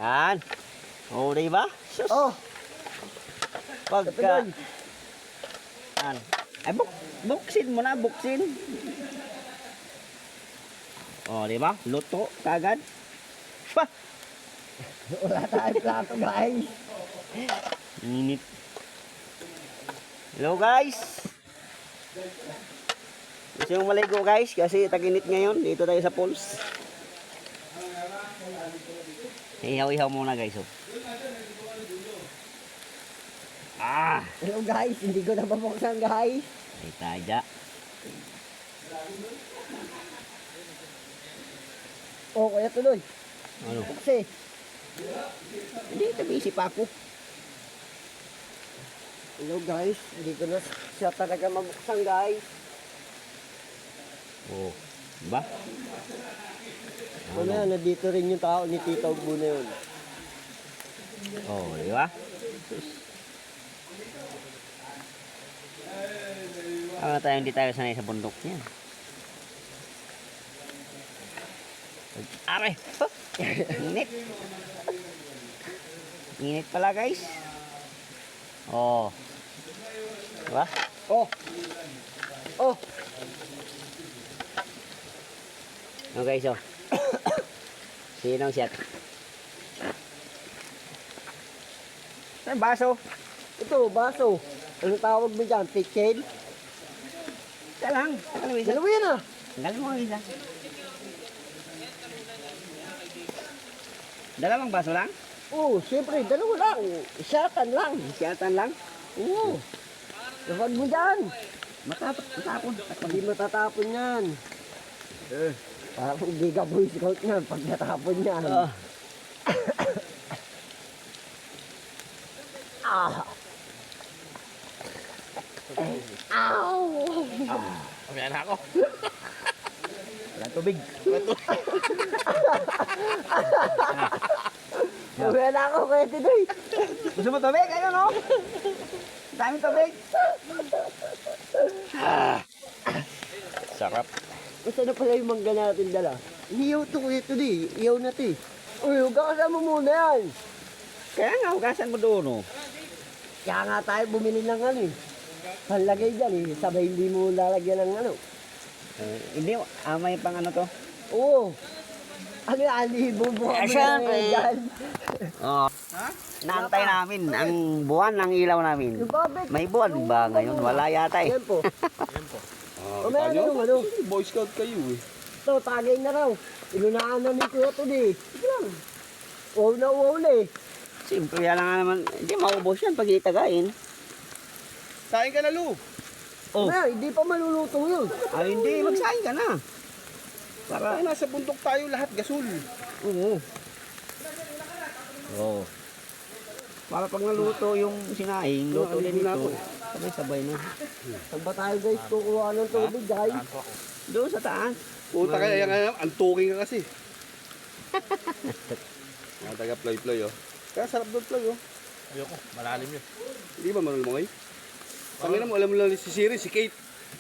Yan. O, diba? Sus. Oh, Pagka... Yan. Ay, buksin mo na, buksin. O, diba? Luto, kagad. Pa! wala tayong plato guys. Init. Hello guys. Gusto yung maligo guys kasi tag-init ngayon. Dito tayo sa pools. Ihaw-ihaw muna guys. Oh. Ah! Hello guys, hindi ko na mabuksan guys. Ay taja. Oh, kaya tuloy. Ano? Buksi. Hindi, busy pa ako. Hello guys, hindi ko na siya talaga mabuksan guys. Oh. Diba? Mamaya, nandito rin yung tao ni Tita Ugbo na yun. Oh, diba? Tayo hindi tayo sanay sa bundok niya. Aray! Huh? Init! Init pala guys. Oh. Diba? Oh! Oh! Ano guys oh. Sinong shot? Ano baso? Ito, baso. Ano tawag mo dyan? Pitchin? Isa lang. Ano isa? Dalawa yan ah. Tanggalin mo ang isa. Dalawang baso lang? Oo, siyempre, dalawa lang. Isyatan lang. Siyatan lang? Oo. Lapag mo dyan. Matapon. Hindi matatapon yan. Parang hindi ka Boy Scout yan pag natapon yan. Ah. Ow! Okay na ako. Wala tubig. Uwi na ako, Kuya Tidoy. Gusto mo tubig? Ayun no? Daming tubig. Sarap. Gusto na pala yung mangga natin dala. Iyaw to, Kuya Tidoy. Iyaw na to eh. Uy, huwag ka kasama muna yan. Kaya nga, hugasan mo doon oh. Kaya nga tayo bumili ng ano eh. Panlagay dyan eh. Sabay hindi mo lalagyan ng ano. Hindi, may pang ano to? Oo. Ano yan, ibubuha mo Siyempre. dyan. Oo. Naantay namin ang buwan ng ilaw namin. Yung babet. May buwan ba ngayon? Wala yata eh. Yan po. Ah, O meron yung ano. Boy Scout kayo eh. Ito, tagay na raw. Inunaan na ni Kuya Tidoy. Sige lang. Wow na wow na eh. Siyempre, yan nga naman. Hindi maubos yan pag itagayin. Sain ka na, Lu. Oh. Ano, hindi pa maluluto yun. Ay, hindi. Magsahin ka na. Para. Ay, nasa bundok tayo lahat, gasol. Oo. Oo. Para pag naluto yung sinaing, luto din ito. Sabay-sabay na. Saan ba tayo guys kukuha ng tubig guys? Doon sa taas. Puta kaya yan, antuking ka kasi. Mga taga ploy-ploy oh. Kaya sarap doon ploy oh. Ayoko, malalim yun. Hindi ba marunong mo ngayon? Tangina mo, alam mo lang si Siri, si Kate.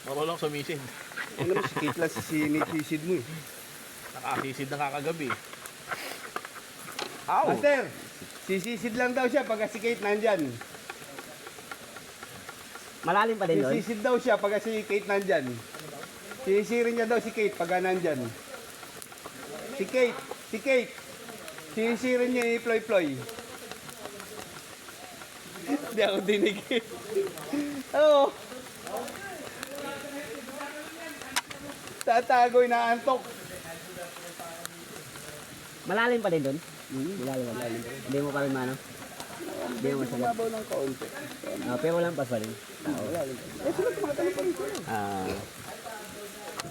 Marunong sumisid. Ano mo, si Kate lang sinisid mo eh. Nakasisid na kakagabi. Aw. Master, sisisid lang daw siya pag si Kate nandyan. Malalim pa din doon. Sisisid daw siya pag si Kate nandyan. Sisirin niya daw si Kate pag nandyan. Si Kate. Sisirin niya i-ploy-ploy. Hindi ako dinig eh. Oo. Tatagoy na antok. Malalim pa din doon. Malalim. Hindi mo pa rin mano. Hindi mo masagot. Mababaw ng kaunti. Pero walang pas pa rin. Eh, sila tumatanong pa rin sila.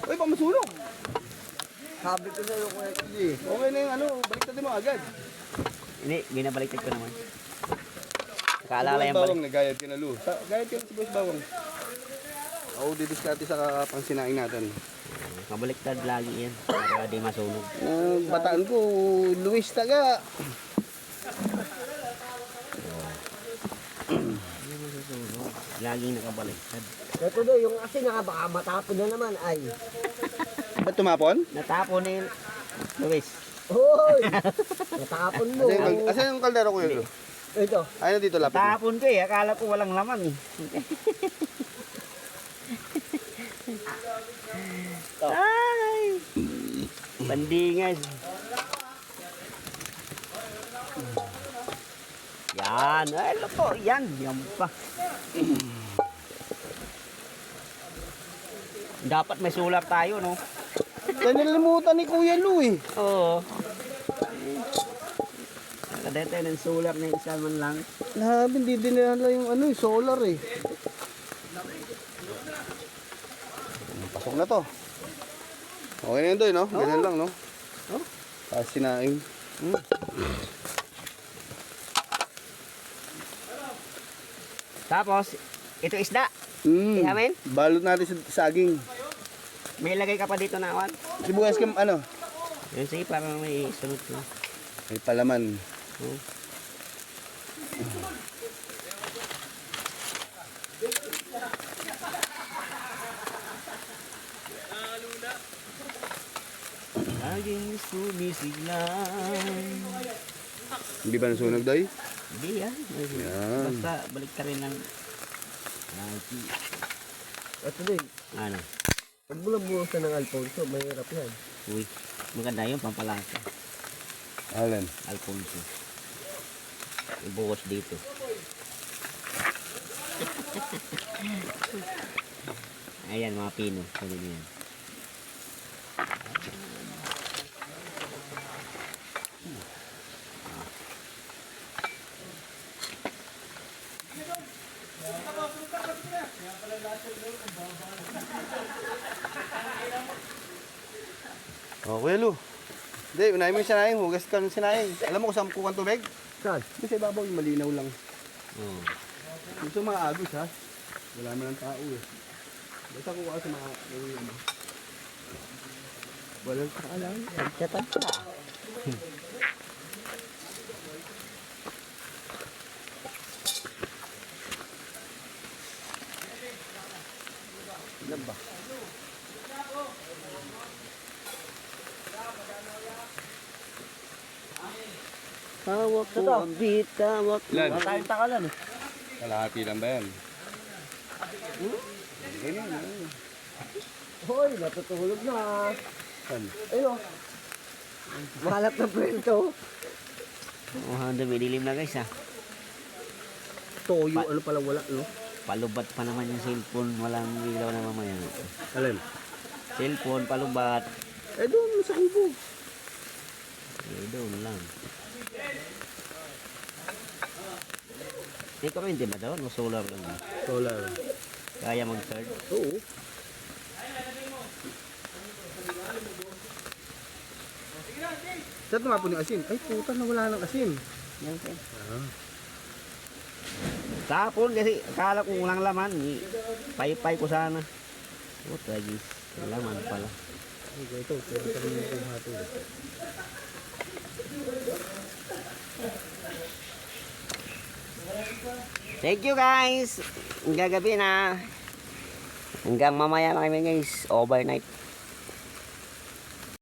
Uy, pamasunog. Sabi ko sa'yo Kuya Tidoy. Okay na yung ano, baliktad mo agad. Hindi, binabaliktad ko naman. Kaalala Si yung Boss balik. Bawang, nagayad ka na, Lu. Gayad ka na si Boss Bawang. Oo, didiskarte sa pangsinain natin. Mabaliktad lagi yan. Para di masunog. Bataan ko, Luis Taga. Hindi masusunog. Laging nakabaliktad. Kuya Tidoy, yung asin na baka matapon na naman ay. Ba't tumapon? Natapon ni Luis. Hoy! Natapon mo. Asan yung kaldero ko yun? Ito. Ayun dito lapit. Tapon ko eh. Akala ko walang laman eh. Ay! Bandingas. Yan. Ay, loko. Yan. Yan pa. Dapat may sulat tayo, no? Nalimutan ni Kuya Lu eh. Oo. Nakadete ng sulat na isa man lang. Lahat, hindi dinala yung solar eh. Pasok na to. Okay na yun doy, no? Ganyan lang, no? Oh. Tapos sinaing. Tapos, ito isda. Amen? Balot natin sa saging. May lagay ka pa dito na awan. Sibuyas kam Yun, sige, parang may sunod ko. may palaman. Laging sumisiglan. Hindi ba nasunog doy? Hindi yan. Yan. Basta balik ka rin ng... Ito din. Ano? Pag bulabuhasan ng Alfonso, mahirap yan. Uy, maganda yun, pampalasa. Alin? Alfonso. Ibuhos dito. Ayan, mga pino. Kunin yan. Oh, Kuya Lu. Hindi, unahin mo yung sinaing. Hugas ka ng sinaing. Alam mo kung saan kukuha tubig? Saan? Hindi sa ibabaw yung malinaw lang. Oh. Ito mga agos ha. Wala man ang tao eh. Basta kukuha sa mga... Walang kaalam. Pagkatan ka. Ilan ba? Hawak ko ang bitawak ko. Ilan? Wala tayong takalan eh. Kalahati lang ba yan? Ganyan. Hoy, natutulog na. Saan? Ayun o. Mahalap na pwento. Oh, dumidilim na guys ha. Toyo, ano pala wala, no? Palubat pa naman yung cellphone. Walang ilaw na mamaya. Alin? Cellphone, palubat. Eh doon, sa kubo. Eh, doon lang. Hindi ka hindi ba doon? O solar lang. Solar. Kaya mag-charge. Oo. Saan tumapon yung asin? Ay puta, nawala ng asin. Tapon kasi akala ko walang laman. Pay-pay ko sana. Oh, tragis. Laman pala. Ito, pwede ka rin yung hato. Thank you guys. Gagabi na. Hanggang mamaya na kami guys. Overnight.